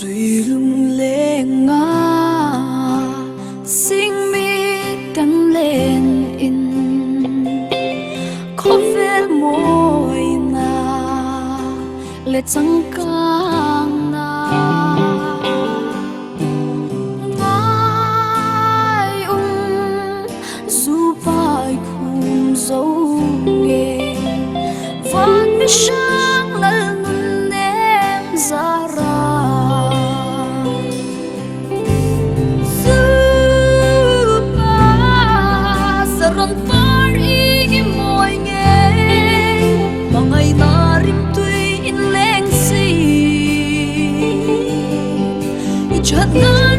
suy lung lên ngã sinh mi cắn lên in có vẻ môi na lệ trắng càng na ngài dù bài khung dấu nghề và biết sáng lần em ra ra dù ba giờ rong phá ý môi nghe mà ngày ta rim tuy in lên xì chợt ngỡ